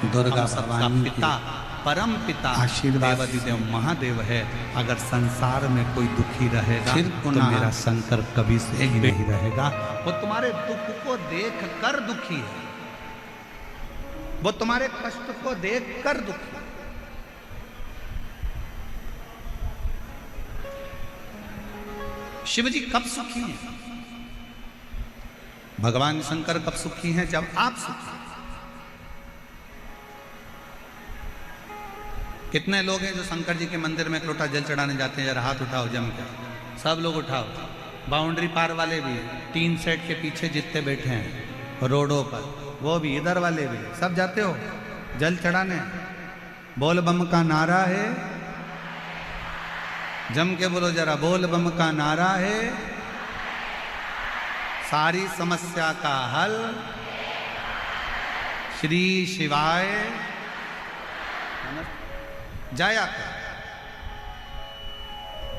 दुर्गा हम सबका भवानी पिता परम पिता आशीर्वाद देवादिदेव महादेव है। अगर संसार में कोई दुखी रहेगा फिर तो पुनः मेरा शंकर कभी से ही नहीं रहेगा। वो तुम्हारे दुख को देख कर दुखी है, वो तुम्हारे कष्ट को देख कर दुखी है। शिव जी कब सुखी हैं? भगवान शंकर कब सुखी हैं? जब आप सुखी हैं। कितने लोग हैं जो शंकर जी के मंदिर में एक लोटा जल चढ़ाने जाते हैं? जरा हाथ उठाओ जम के, सब लोग उठाओ। बाउंड्री पार वाले भी, 3 सेट के पीछे जितने बैठे हैं रोडों पर, वो भी, इधर वाले भी, सब जाते हो जल चढ़ाने। बोल बम का नारा है, जम के बोलो जरा, बोल बम का नारा है, सारी समस्या का हल श्री शिवाय। जाया कर,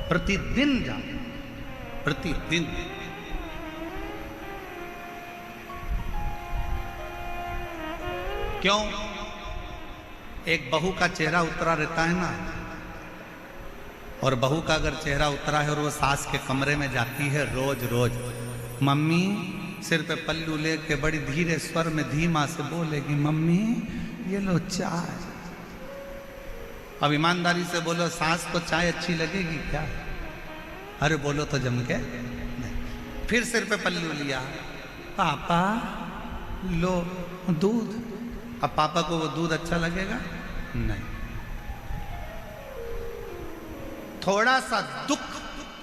प्रतिदिन जा, प्रतिदिन। क्यों? एक बहू का चेहरा उतरा रहता है ना, और बहू का अगर चेहरा उतरा है और वो सास के कमरे में जाती है रोज रोज, मम्मी सिर पे पल्लू लेके बड़ी धीरे स्वर में धीमा से बोलेगी, मम्मी ये लो चाय। अब ईमानदारी से बोलो, सास को चाय अच्छी लगेगी क्या? अरे बोलो तो जम के नहीं। फिर सिर पे पल्लू लिया, पापा लो दूध। अब पापा को वो दूध अच्छा लगेगा? नहीं। थोड़ा सा दुख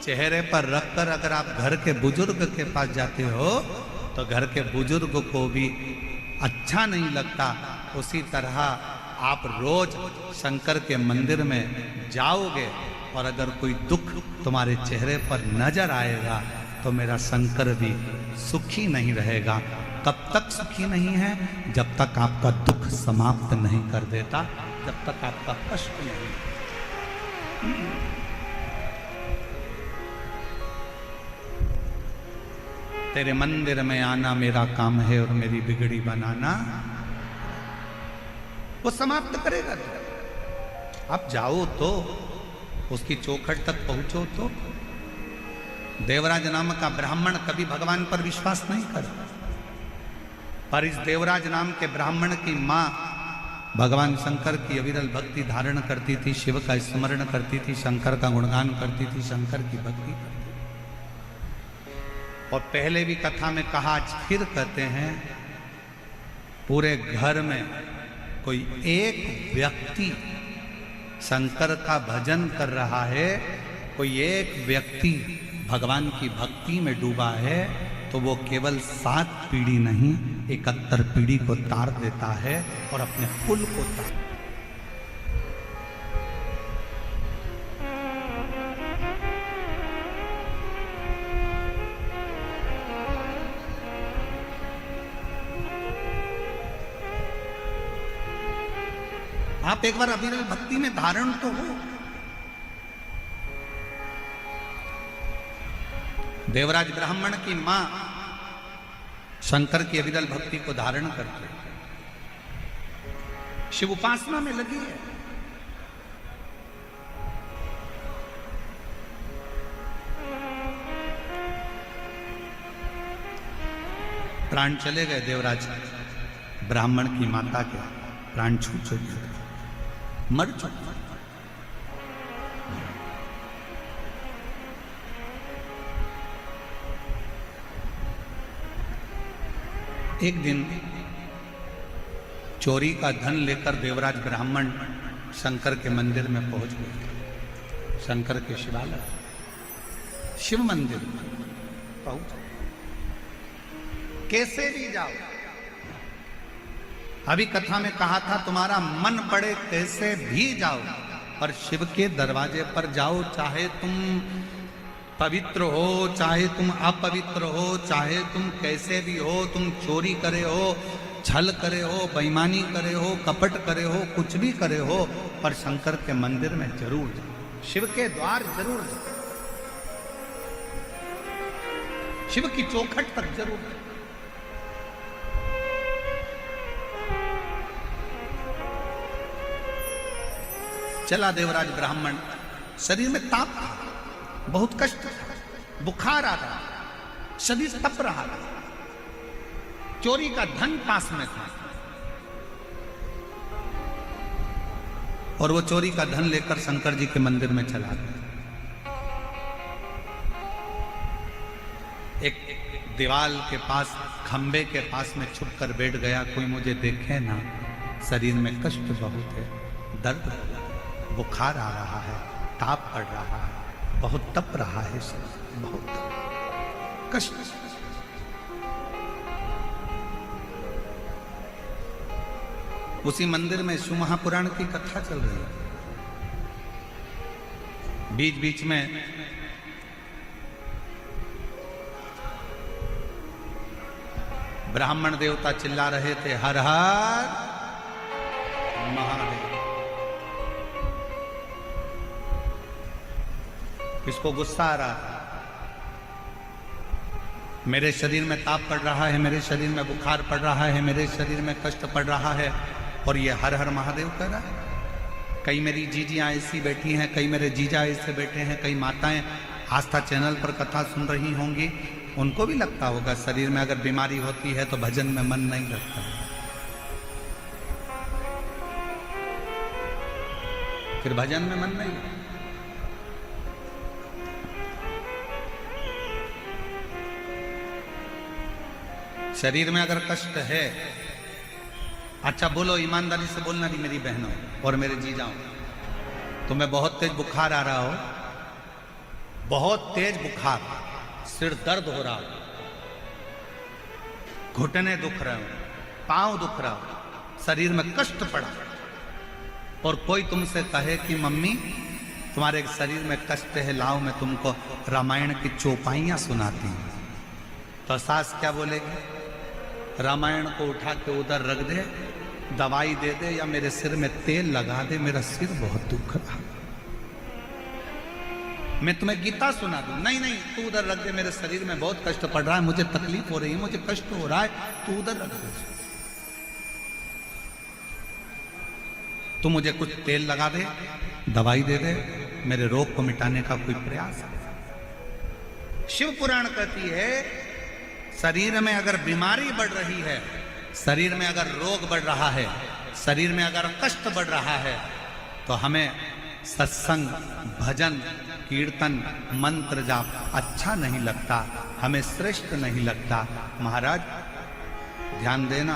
चेहरे पर रखकर अगर आप घर के बुजुर्ग के पास जाते हो तो घर के बुजुर्ग को भी अच्छा नहीं लगता। उसी तरह आप रोज शंकर के मंदिर में जाओगे और अगर कोई दुख तुम्हारे चेहरे पर नजर आएगा तो मेरा शंकर भी सुखी नहीं रहेगा। कब तक सुखी नहीं है? जब तक आपका दुख समाप्त नहीं कर देता, जब तक आपका कष्ट नहीं। तेरे मंदिर में आना मेरा काम है और मेरी बिगड़ी बनाना वो समाप्त करेगा। तो आप जाओ तो उसकी चौखट तक पहुंचो तो। देवराज नाम का ब्राह्मण कभी भगवान पर विश्वास नहीं करता, पर इस देवराज नाम के ब्राह्मण की मां भगवान शंकर की अविरल भक्ति धारण करती थी, शिव का स्मरण करती थी, शंकर का गुणगान करती थी, शंकर की भक्ति करती थी। और पहले भी कथा में कहा, आज फिर कहते हैं, पूरे घर में कोई एक व्यक्ति शंकर का भजन कर रहा है, कोई एक व्यक्ति भगवान की भक्ति में डूबा है, तो वो केवल 7 पीढ़ी नहीं 71 पीढ़ी को तार देता है और अपने कुल को तार। आप एक बार अविरल भक्ति में धारण तो हो। देवराज ब्राह्मण की मां शंकर की अविरल भक्ति को धारण करके शिव उपासना में लगी है। प्राण चले गए देवराज ब्राह्मण की माता के, प्राण छूट चुके, मर चुके। एक दिन चोरी का धन लेकर देवराज ब्राह्मण शंकर के मंदिर में पहुंच गए। शंकर के शिवालय, शिव मंदिर पहुंच। कैसे भी जाओ, अभी कथा में कहा था, तुम्हारा मन पड़े कैसे भी जाओ, पर शिव के दरवाजे पर जाओ। चाहे तुम पवित्र हो, चाहे तुम अपवित्र हो, चाहे तुम कैसे भी हो, तुम चोरी करे हो, छल करे हो, बेईमानी करे हो, कपट करे हो, कुछ भी करे हो, पर शंकर के मंदिर में जरूर जाओ, शिव के द्वार जरूर जाओ, शिव की चौखट तक जरूर जाओ। चला देवराज ब्राह्मण, शरीर में ताप था, बहुत कष्ट था, बुखार आ रहा, शरीर तप रहा था, चोरी का धन पास में था और वो चोरी का धन लेकर शंकर जी के मंदिर में चला गया। एक दीवाल के पास, खंबे के पास में छुप कर बैठ गया, कोई मुझे देखे ना, शरीर में कष्ट बहुत है, दर्द, बुखार आ रहा है, ताप पड़ रहा है, बहुत तप रहा है शरीर, बहुत कष्ट। उसी मंदिर में शिव महापुराण की कथा चल रही है। बीच बीच में ब्राह्मण देवता चिल्ला रहे थे, हर हर महादेव। इसको गुस्सा आ रहा था, मेरे शरीर में ताप पड़ रहा है, मेरे शरीर में बुखार पड़ रहा है, मेरे शरीर में कष्ट पड़ रहा है, और ये हर हर महादेव कह रहा है। कई मेरी जीजियां ऐसी बैठी हैं, कई मेरे जीजा ऐसे बैठे हैं, कई माताएं आस्था चैनल पर कथा सुन रही होंगी, उनको भी लगता होगा शरीर में अगर बीमारी होती है तो भजन में मन नहीं लगता है, फिर भजन में मन नहीं लगता। शरीर में अगर कष्ट है, अच्छा बोलो, ईमानदारी से बोलना नहीं मेरी बहनों और मेरे जीजाओं, तुम्हें बहुत तेज बुखार आ रहा हो, बहुत तेज बुखार, सिर दर्द हो रहा हो, घुटने दुख रहे हो, पांव दुख रहा हो, शरीर में कष्ट पड़ा, और कोई तुमसे कहे कि मम्मी तुम्हारे शरीर में कष्ट है, लाओ मैं तुमको रामायण की चौपाइयां सुनाती हूं, तो सास क्या बोलेगी? रामायण को उठा के उधर रख दे, दवाई दे दे, या मेरे सिर में तेल लगा दे, मेरा सिर बहुत दुख रहा, मैं तुम्हें गीता सुना दूं। नहीं नहीं, तू उधर रख दे, मेरे शरीर में बहुत कष्ट पड़ रहा है, मुझे तकलीफ हो रही है, मुझे कष्ट हो रहा है, तू उधर रख दे, तू मुझे कुछ तेल लगा दे, दवाई दे दे, मेरे रोग को मिटाने का कोई प्रयास है। शिव पुराण कहती है, शरीर में अगर बीमारी बढ़ रही है, शरीर में अगर रोग बढ़ रहा है, शरीर में अगर कष्ट बढ़ रहा है, तो हमें सत्संग, भजन, कीर्तन, मंत्र जाप अच्छा नहीं लगता, हमें श्रेष्ठ नहीं लगता। महाराज ध्यान देना,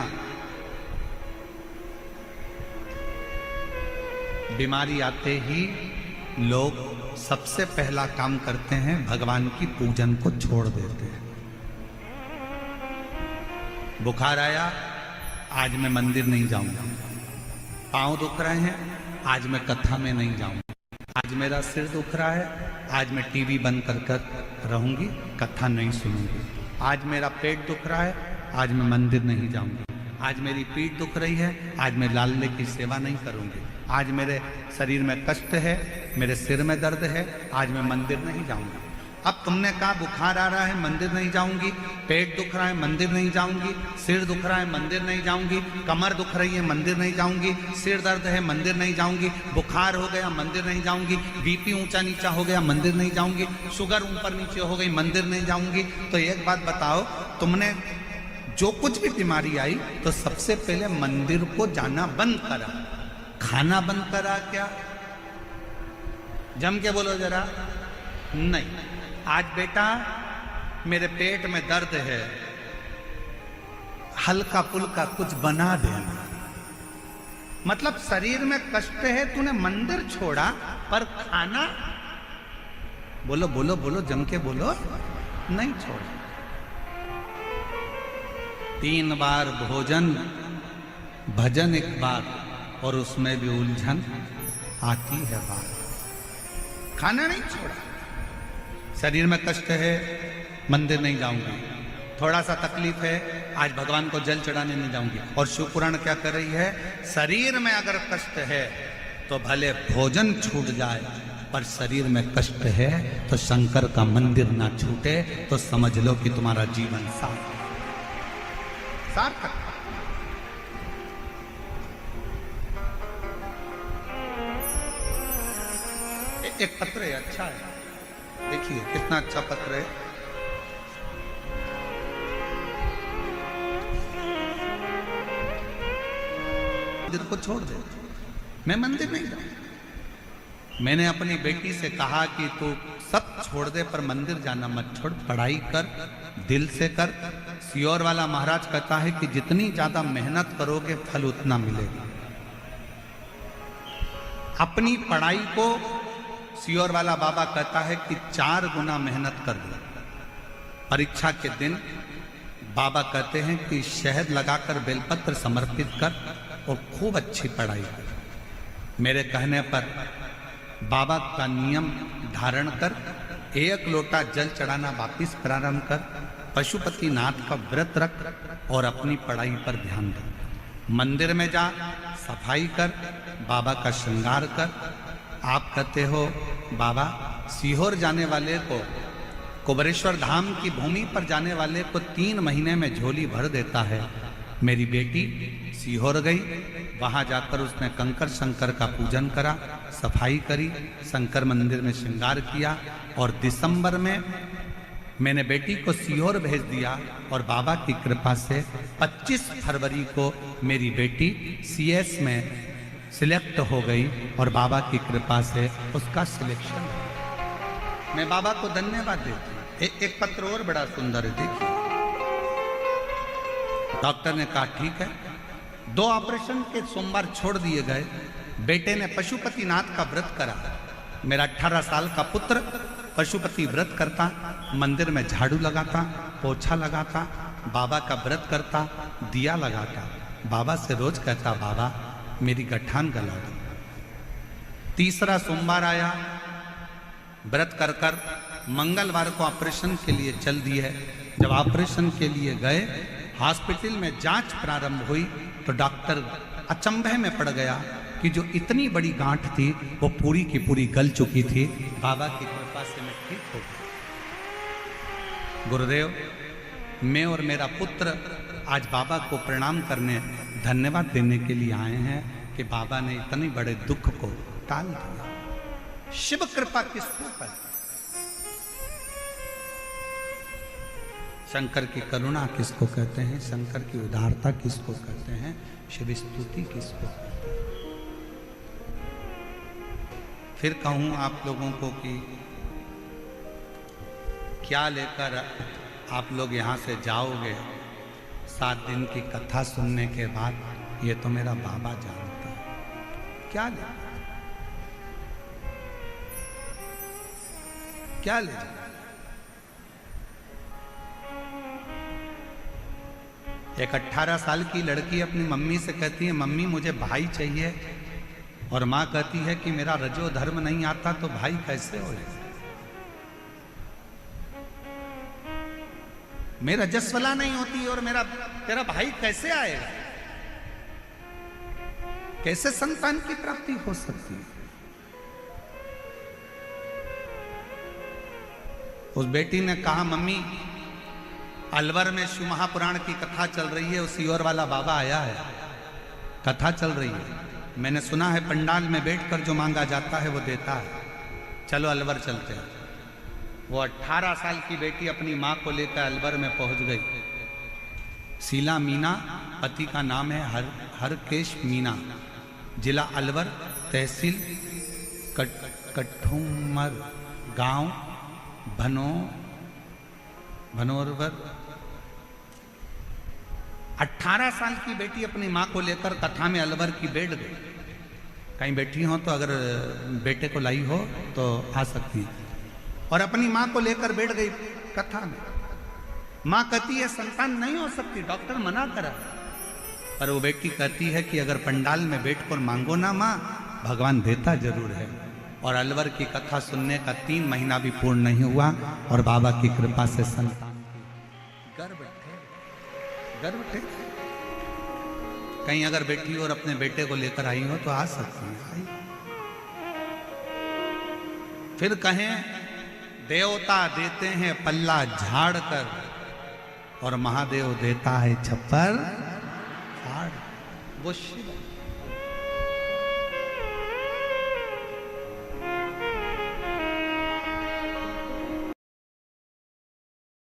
बीमारी आते ही लोग सबसे पहला काम करते हैं, भगवान की पूजन को छोड़ देते हैं। बुखार आया, आज मैं मंदिर नहीं जाऊंगा, पांव दुख रहे हैं, आज मैं कथा में नहीं जाऊंगा, आज मेरा सिर दुख रहा है, आज मैं टीवी बंद कर कर रहूंगी, कथा नहीं सुनूंगी, आज मेरा पेट दुख रहा है, आज मैं मंदिर नहीं जाऊंगी, आज मेरी पीठ दुख रही है, आज मैं लाले की सेवा नहीं करूंगी, आज मेरे शरीर में कष्ट है, मेरे सिर में दर्द है, आज मैं मंदिर नहीं जाऊंगी। अब तुमने कहा बुखार आ रहा है, मंदिर नहीं जाऊंगी, पेट दुख रहा है, मंदिर नहीं जाऊंगी, सिर दुख रहा है, मंदिर नहीं जाऊंगी, कमर दुख रही है, मंदिर नहीं जाऊंगी, सिर दर्द है, मंदिर नहीं जाऊंगी, बुखार हो गया, मंदिर नहीं जाऊंगी, बीपी ऊंचा नीचा हो गया, मंदिर नहीं जाऊंगी, शुगर ऊपर नीचे हो गई, मंदिर नहीं जाऊंगी। तो एक बात बताओ, तुमने जो कुछ भी बीमारी आई तो सबसे पहले मंदिर को जाना बंद करा, खाना बंद करा क्या? जम के बोलो जरा। नहीं, आज बेटा मेरे पेट में दर्द है, हल्का फुल्का कुछ बना देना। मतलब शरीर में कष्ट है, तूने मंदिर छोड़ा पर खाना, बोलो बोलो बोलो, जम के बोलो, नहीं छोड़ा। 3 बार भोजन, भजन 1 बार, और उसमें भी उलझन आती है बात। खाना नहीं छोड़ा, शरीर में कष्ट है, मंदिर नहीं जाऊंगी, थोड़ा सा तकलीफ है, आज भगवान को जल चढ़ाने नहीं जाऊंगी। और शिव पुराण क्या कर रही है, शरीर में अगर कष्ट है तो भले भोजन छूट जाए, पर शरीर में कष्ट है तो शंकर का मंदिर ना छूटे, तो समझ लो कि तुम्हारा जीवन सार्थक। एक पत्र है, अच्छा है, देखिए कितना अच्छा पत्र है। मंदिर को छोड़ दे, मैं मंदिर नहीं जाऊं। मैंने अपनी बेटी से कहा कि तू सब छोड़ दे पर मंदिर जाना मत छोड़, पढ़ाई कर, दिल से कर। सियोर वाला महाराज कहता है कि जितनी ज्यादा मेहनत करोगे फल उतना मिलेगा। अपनी पढ़ाई को सियोर वाला बाबा कहता है कि 4 गुना मेहनत कर दो। परीक्षा के दिन बाबा कहते हैं कि शहद लगाकर बेलपत्र समर्पित कर और खूब अच्छी पढ़ाई कर। मेरे कहने पर बाबा का नियम धारण कर, 1 लोटा जल चढ़ाना वापिस प्रारंभ कर, पशुपतिनाथ का व्रत रख और अपनी पढ़ाई पर ध्यान दे। मंदिर में जा, सफाई कर, बाबा का श्रृंगार कर। आप कहते हो बाबा सीहोर जाने वाले को, कुबरेश्वर धाम की भूमि पर जाने वाले को 3 महीने में झोली भर देता है। मेरी बेटी सीहोर गई, वहां जाकर उसने कंकर शंकर का पूजन करा, सफाई करी, शंकर मंदिर में श्रृंगार किया और दिसंबर में मैंने बेटी को सीहोर भेज दिया और बाबा की कृपा से 25 फरवरी को मेरी बेटी सीएस में सिलेक्ट हो गई और बाबा की कृपा से उसका सिलेक्शन। मैं बाबा को धन्यवाद देती हूँ। एक पत्र और बड़ा सुंदर है, देखिए। डॉक्टर ने कहा ठीक है, 2 ऑपरेशन के सोमवार छोड़ दिए गए। बेटे ने पशुपतिनाथ का व्रत करा। मेरा 18 साल का पुत्र पशुपति व्रत करता, मंदिर में झाड़ू लगाता, पोछा लगाता, बाबा का व्रत करता, दिया लगाता। बाबा से रोज कहता बाबा मेरी गठान गला दो। 3रा सोमवार आया, व्रत कर कर मंगलवार को ऑपरेशन के लिए चल दिए। जब ऑपरेशन के लिए गए, हॉस्पिटल में जांच प्रारंभ हुई तो डॉक्टर अचंभे में पड़ गया कि जो इतनी बड़ी गांठ थी वो पूरी की पूरी गल चुकी थी। बाबा की कृपा से मैं ठीक हो गया। गुरुदेव, मैं और मेरा पुत्र आज बाबा को प्रणाम करने, धन्यवाद देने के लिए आए हैं कि बाबा ने इतने बड़े दुख को टाल दिया। शिव कृपा किसको कहते हैं? शंकर की करुणा किसको कहते हैं? शंकर की उदारता किसको कहते हैं? शिव स्तुति किसको कहते हैं? फिर कहूं आप लोगों को कि क्या लेकर आप लोग यहां से जाओगे 7 दिन की कथा सुनने के बाद? ये तो मेरा बाबा जानता है। क्या ले, क्या ले जाए? एक 18 साल की लड़की अपनी मम्मी से कहती है मम्मी मुझे भाई चाहिए, और माँ कहती है कि मेरा रजो धर्म नहीं आता तो भाई कैसे हो? मेरा रजस्वला नहीं होती और तेरा भाई कैसे आएगा? कैसे संतान की प्राप्ति हो सकती है? उस बेटी ने कहा मम्मी अलवर में शिव महापुराण की कथा चल रही है, उसी और वाला बाबा आया है, कथा चल रही है, मैंने सुना है पंडाल में बैठकर जो मांगा जाता है वो देता है, चलो अलवर चलते हैं। वो 18 साल की बेटी अपनी माँ को लेकर अलवर में पहुंच गई। शीला मीना पति का नाम है, हरकेश मीना, जिला अलवर, तहसील कठुमर, गांव भनोरवर। 18 साल की बेटी अपनी माँ को लेकर कथा में अलवर की बैठ गई। कहीं बैठी हो तो अगर बेटे को लाई हो तो आ सकती है। और अपनी माँ को लेकर बैठ गई कथा में। माँ कहती है संतान नहीं हो सकती, डॉक्टर मना करा। पर वो बेटी कहती है कि अगर पंडाल में बैठकर मांगो ना माँ, भगवान देता जरूर है। और अलवर की कथा सुनने का 3 महीना भी पूर्ण नहीं हुआ और बाबा की कृपा से संतान गर्भ थे। कहीं अगर बेटी और अपने बेटे को लेकर आई हो तो आ सकती है। फिर कहें देवता देते हैं पल्ला झाड़ कर और महादेव देता है छप्पर फाड़। वो शिव